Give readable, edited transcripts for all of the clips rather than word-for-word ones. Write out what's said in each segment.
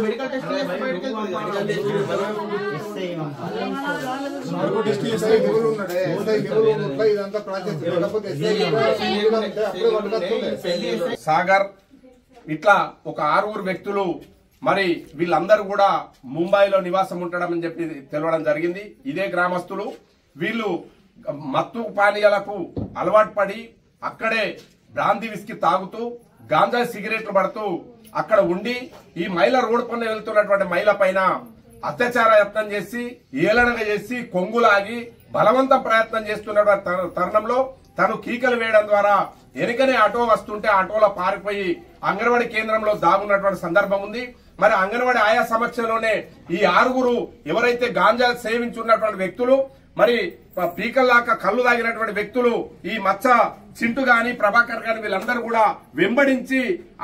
Medical test Sagar ఇట్లా ఒక 6 వ్యక్తులు మరి వీళ్ళందరూ కూడా ముంబైలో నివాసం ఉండడం అని చెప్పి తెలవడం జరిగింది. ఇదే గ్రామస్తులు వీళ్ళు మత్తు పానీయాలకు అలవాటు పడి అక్కడే బ్రాందీ విస్కీ తాగుతూ గాంజా సిగరెట్లు పడుతూ అక్కడ ఉండి ఈ మహిళ రోడ్డు పైన వెళ్తున్నటువంటి మహిళ పైన అత్యాచార యత్నం చేసి ఏలనగా చేసి కొంగులాగి బలవంతం ప్రయత్నం చేస్తున్న తరుణంలో తను కీకలు వేయడం ద్వారా వెనుకనే ఆటో వస్తుంటే ఆటోలో పారిపోయి అంగన్వాడీ కేంద్రంలో దాగున్నటువంటి సందర్భం ఉంది. మరి అంగన్వాడీ ఆయా సమక్షంలోనే ఈ 6 ఎవరైతే గాంజా సేవించున్నటువంటి వ్యక్తులు మరి పీకల్లాక కళ్ళు తాగినటువంటి వ్యక్తులు ఈ మచ్చ చింటు గాని ప్రభాకర్ గాని వీళ్ళందరూ కూడా వెంబడించి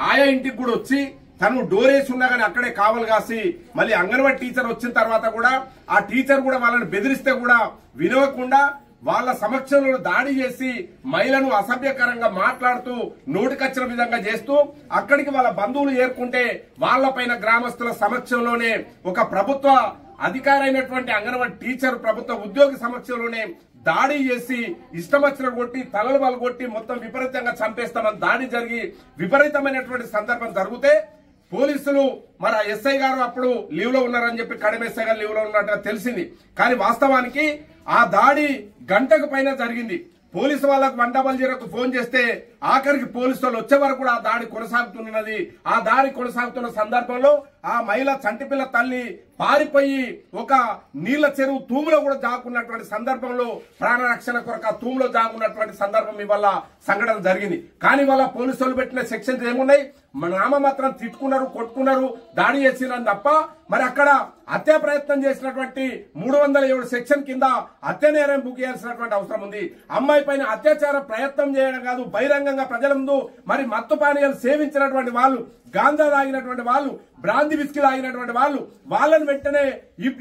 ఆయా ఇంటికి కూడా వచ్చి తను డోరేసి ఉన్నా గానీ అక్కడే కావలు కాసి మళ్ళీ అంగన్వాడీ టీచర్ వచ్చిన తర్వాత కూడా ఆ టీచర్ కూడా వాళ్ళని బెదిరిస్తే కూడా వినవకుండా వాళ్ళ సమక్షంలో దాడి చేసి మహిళను అసభ్యకరంగా మాట్లాడుతూ నోటికొచ్చిన విధంగా చేస్తూ అక్కడికి వాళ్ళ బంధువులు ఏర్కుంటే వాళ్లపైన గ్రామస్తుల సమక్షంలోనే ఒక ప్రభుత్వ అధికారైనటువంటి అంగన్వాడీ టీచర్ ప్రభుత్వ ఉద్యోగి సమక్షంలోనే దాడి చేసి ఇష్టం వచ్చిన కొట్టి తలలు బలగొట్టి మొత్తం విపరీతంగా చంపేస్తామని దాడి జరిగి విపరీతమైనటువంటి సందర్భం జరిగితే పోలీసులు మరి ఎస్ఐ గారు అప్పుడు లీవ్ లో ఉన్నారని చెప్పి కడెం ఎస్ఐ గారు లీవ్ లో ఉన్నట్టు తెలిసింది. కానీ వాస్తవానికి ఆ దాడి గంటకు పైన జరిగింది. పోలీసు వాళ్ళకు 100కు ఫోన్ చేస్తే ఆఖరికి పోలీసు వాళ్ళు వచ్చే వరకు కూడా ఆ దాడి కొనసాగుతున్నది. ఆ దాడి కొనసాగుతున్న సందర్భంలో ఆ మహిళ చంటిపిల్ల తల్లి పారిపోయి ఒక నీళ్ల చెరువు తూములో కూడా జాగున్నటువంటి సందర్భంలో ప్రాణరక్షణ కొరకు ఆ తూములో జాగున్నటువంటి సందర్భం ఇవాళ సంఘటన జరిగింది. కానీ వాళ్ళ పోలీసు వాళ్ళు పెట్టిన సెక్షన్స్ ఏమున్నాయి? నామమాత్రం తిట్టుకున్నారు, కొట్టుకున్నారు, దాడి చేసినారు తప్ప మరి అక్కడ హత్యా ప్రయత్నం చేసినటువంటి 307 సెక్షన్ కింద హత్య నేరం బుక్ చేయాల్సినటువంటి అవసరం ఉంది. అమ్మాయి పైన అత్యాచార ప్రయత్నం చేయడం కాదు, బహిరంగంగా ప్రజల ముందు మరి మత్తు పానీయాలు సేవించినటువంటి వాళ్ళు, గాంజా తాగినటువంటి వాళ్ళు, బ్రాందీ విస్కీ తాగినటువంటి వాళ్ళు, వాళ్ళని వెంటనే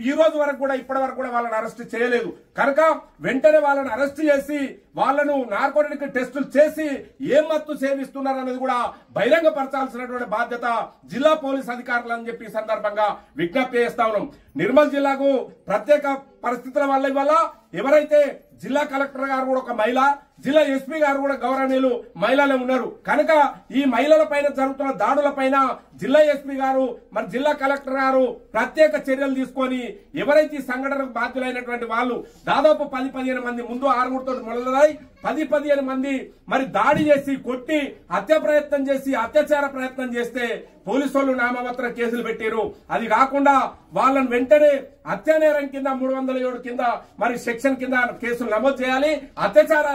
ఈ రోజు వరకు కూడా ఇప్పటి వరకు కూడా వాళ్ళని అరెస్ట్ చేయలేదు. కనుక వెంటనే వాళ్ళని అరెస్ట్ చేసి వాళ్ళను నార్కోటిక్ టెస్టులు చేసి ఏం మత్తు సేవిస్తున్నారు అనేది కూడా బహిరంగపరచాల్సినటువంటి బాధ్యత జిల్లా పోలీస్ అధికారులు అని చెప్పి సందర్భంగా విజ్ఞప్తి చేస్తా ఉన్నాం. నిర్మల్ జిల్లాకు ప్రత్యేక పరిస్థితుల వల్ల ఇవాళ ఎవరైతే జిల్లా కలెక్టర్ గారు కూడా ఒక మహిళ, జిల్లా ఎస్పీ గారు కూడా గౌరవనీయులు మహిళలే ఉన్నారు. కనుక ఈ మహిళల పైన జరుగుతున్న దాడుల పైన జిల్లా ఎస్పీ గారు మరి జిల్లా కలెక్టర్ గారు ప్రత్యేక చర్యలు తీసుకొని ఎవరైతే ఈ సంఘటనకు బాధ్యులైనటువంటి వాళ్ళు దాదాపు 10-15 మంది ముందు 6 మొదలై 10-15 మంది మరి దాడి చేసి కొట్టి హత్య ప్రయత్నం చేసి అత్యాచార ప్రయత్నం చేస్తే పోలీసు వాళ్ళు నామమాత్రం కేసులు పెట్టారు. అది కాకుండా వాళ్ళని వెంటనే హత్యా నేరం కింద 307 కింద మరి సెక్షన్ కింద కేసులు నమోదు చేయాలి. అత్యాచార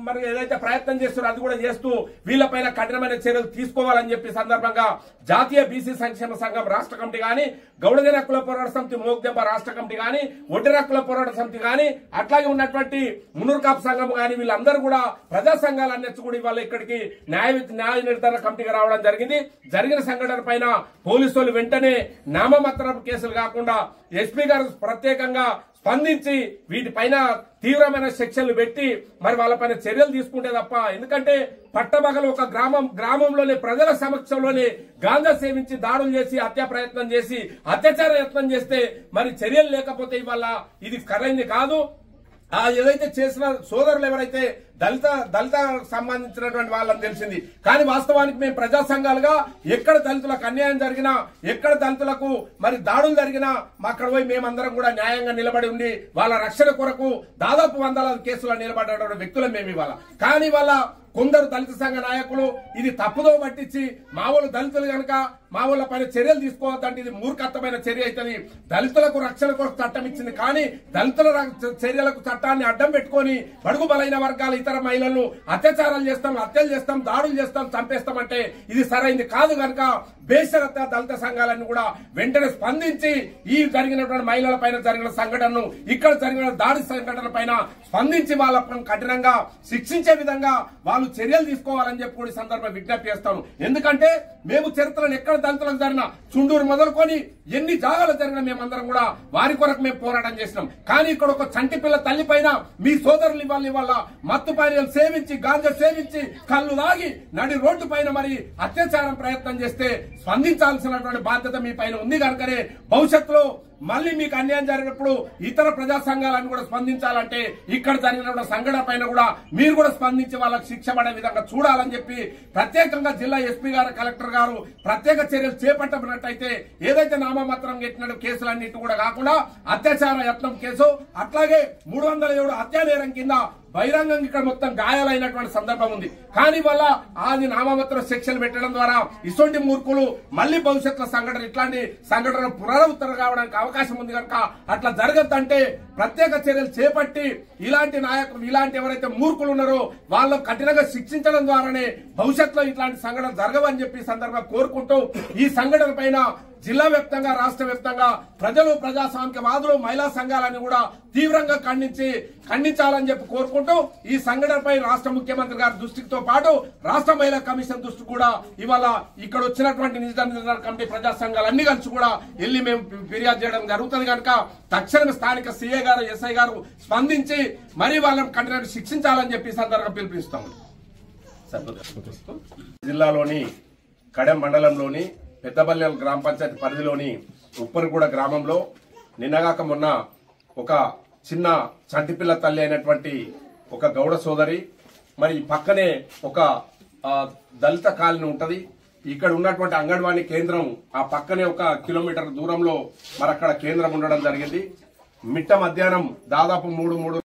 మరి ఏదైతే ప్రయత్నం చేస్తారో అది కూడా చేస్తూ వీళ్లపైన కఠినమైన చర్యలు తీసుకోవాలని చెప్పి సందర్భంగా జాతీయ బీసీ సంక్షేమ సంఘం రాష్ట్ర కమిటీ గాని, గౌడజన హక్కుల పోరాట సమితి మోగ్దెంప రాష్ట్ర కమిటీ గాని, ఒడ్డెర హక్కుల పోరాట సమితి గాని, అట్లాగే ఉన్నటువంటి మున్నూరు కాపు సంఘం గాని వీళ్ళందరూ కూడా ప్రజా సంఘాలన్నిటి కూడా ఇవాళ ఇక్కడికి న్యాయ నిర్ధారణ కమిటీకి రావడం జరిగింది. జరిగిన సంఘటన పైన పోలీసులు వెంటనే నామమాత్రపు కేసులు కాకుండా ఎస్పీ గారు ప్రత్యేకంగా స్పందించి వీటిపైన తీవ్రమైన శిక్షలు పెట్టి మరి వాళ్ళపైన చర్యలు తీసుకుంటే తప్ప, ఎందుకంటే పట్టబగలు ఒక గ్రామంలోనే ప్రజల సమక్షంలోనే గాంజా సేవించి దాడులు చేసి హత్యా ప్రయత్నం చేసి అత్యాచార యత్నం చేస్తే మరి చర్యలు లేకపోతే ఇవాళ ఇది సరైంది కాదు. ఏదైతే చేసిన సోదరులు ఎవరైతే దళిత సంబంధించినటువంటి వాళ్ళని తెలిసింది. కానీ వాస్తవానికి మేము ప్రజా సంఘాలుగా ఎక్కడ దళితులకు అన్యాయం జరిగినా, ఎక్కడ దళితులకు మరి దాడులు జరిగినా అక్కడ పోయి మేమందరం కూడా న్యాయంగా నిలబడి ఉండి వాళ్ళ రక్షణ కొరకు దాదాపు 100 కేసులు నిలబడినటువంటి వ్యక్తులు మేము ఇవాళ. కానీ వాళ్ళ కొందరు దళిత సంఘ నాయకులు ఇది తప్పుదో పట్టించి మా వాళ్ళు దళితులు కనుక మా వాళ్ళ పైన చర్యలు తీసుకోవద్దంటే ఇది మూర్ఖత్వమైన చర్య అవుతుంది. దళితులకు రక్షణ కొరకు చట్టం ఇచ్చింది, కానీ దళితుల చర్యలకు చట్టాన్ని అడ్డం పెట్టుకుని బడుగు బలైన వర్గాల ఇతర మహిళలను అత్యాచారాలు చేస్తాం, హత్యలు చేస్తాం, దాడులు చేస్తాం, చంపేస్తామంటే ఇది సరైంది కాదు. కనుక బేషరత్గా దళిత సంఘాలన్నీ కూడా వెంటనే స్పందించి ఈ జరిగినటువంటి మహిళల పైన జరిగిన సంఘటనను, ఇక్కడ జరిగిన దాడి సంఘటన పైన స్పందించి వాళ్ళ కఠినంగా శిక్షించే విధంగా వాళ్ళు చర్యలు తీసుకోవాలని చెప్పి కూడా సందర్భంగా విజ్ఞప్తి చేస్తాను. ఎందుకంటే మేము చరిత్రను ఎక్కడ దళితులకు జరిగిన చుండూరు మొదలుకొని ఎన్ని జాగాలు జరిగినా మేమందరం కూడా వారి కొరకు మేము పోరాటం చేసినాం. కానీ ఇక్కడ ఒక చంటి పిల్ల తల్లి పైన మీ సోదరులు ఇవాళ మత్తు పానీయాలు సేవించి గాంజా సేవించి కళ్ళు లాగి నడి రోడ్డు పైన మరి అత్యాచారం ప్రయత్నం చేస్తే స్పందించాల్సినటువంటి బాధ్యత మీ పైన ఉంది కనుకనే భవిష్యత్తులో మళ్ళీ మీకు అన్యాయం జరిగినప్పుడు ఇతర ప్రజా సంఘాలను కూడా స్పందించాలంటే ఇక్కడ జరిగిన సంఘటన పైన కూడా మీరు కూడా స్పందించి వాళ్ళకి శిక్ష పడే విధంగా చూడాలని చెప్పి ప్రత్యేకంగా జిల్లా ఎస్పీ గారు కలెక్టర్ గారు ప్రత్యేక చర్యలు చేపట్టబడినట్టయితే ఏదైతే నామమాత్రం పెట్టిన కేసులన్నిటి కూడా కాకుండా అత్యాచార యత్నం కేసు అట్లాగే 307 హత్యా నేరం కింద బహిరంగంగా ఇక్కడ మొత్తం గాయాలైనటువంటి సందర్భం ఉంది. కానీ వల్ల అది నామమాత్రం శిక్షలు పెట్టడం ద్వారా ఇటువంటి మూర్ఖులు మళ్లీ భవిష్యత్తులో ఇట్లాంటి సంఘటనలు పునరావృతం కావడానికి అవకాశం ఉంది కనుక అట్లా జరగద్దంటే ప్రత్యేక చర్యలు చేపట్టి ఇలాంటి నాయకులు ఇలాంటి ఎవరైతే మూర్ఖులు ఉన్నారో వాళ్ళకు కఠినంగా శిక్షించడం ద్వారానే భవిష్యత్తులో ఇట్లాంటి సంఘటనలు జరగవని చెప్పి సందర్భంగా కోరుకుంటూ ఈ సంఘటన పైన జిల్లా వ్యాప్తంగా రాష్ట్ర వ్యాప్తంగా ప్రజలు ప్రజాస్వామికవాదులు మహిళా సంఘాలను కూడా తీవ్రంగా ఖండించాలని చెప్పి కోరుకుంటూ ఈ సంఘటనపై రాష్ట్ర ముఖ్యమంత్రి గారి దృష్టితో పాటు రాష్ట్ర మహిళా కమిషన్ దృష్టి కూడా ఇవాళ ఇక్కడ వచ్చినటువంటి నిజాం కమిటీ ప్రజా సంఘాలన్నీ కలిసి కూడా వెళ్లి మేము ఫిర్యాదు చేయడం జరుగుతుంది కనుక తక్షణమే స్థానిక సీఏ గారు ఎస్ఐ గారు స్పందించి మరీ వాళ్ళని కఠినంగా శిక్షించాలని చెప్పి సందర్భంగా పిలుపునిస్తాము. జిల్లాలోని కడెం మండలంలోని పెద్దబల్లెం గ్రామ పంచాయతీ పరిధిలోని ఉప్పరిగూడ గ్రామంలో నిన్నగాక మొన్న ఒక చిన్న చంటిపిల్ల తల్లి అయినటువంటి ఒక గౌడ సోదరి మరి పక్కనే ఒక దళిత కాలనీ ఉంటది. ఇక్కడ ఉన్నటువంటి అంగన్వాడీ కేంద్రం ఆ పక్కనే 1 కిలోమీటర్ దూరంలో మరి అక్కడ కేంద్రం ఉండడం జరిగింది. మిట్ట మధ్యాహ్నం దాదాపు 3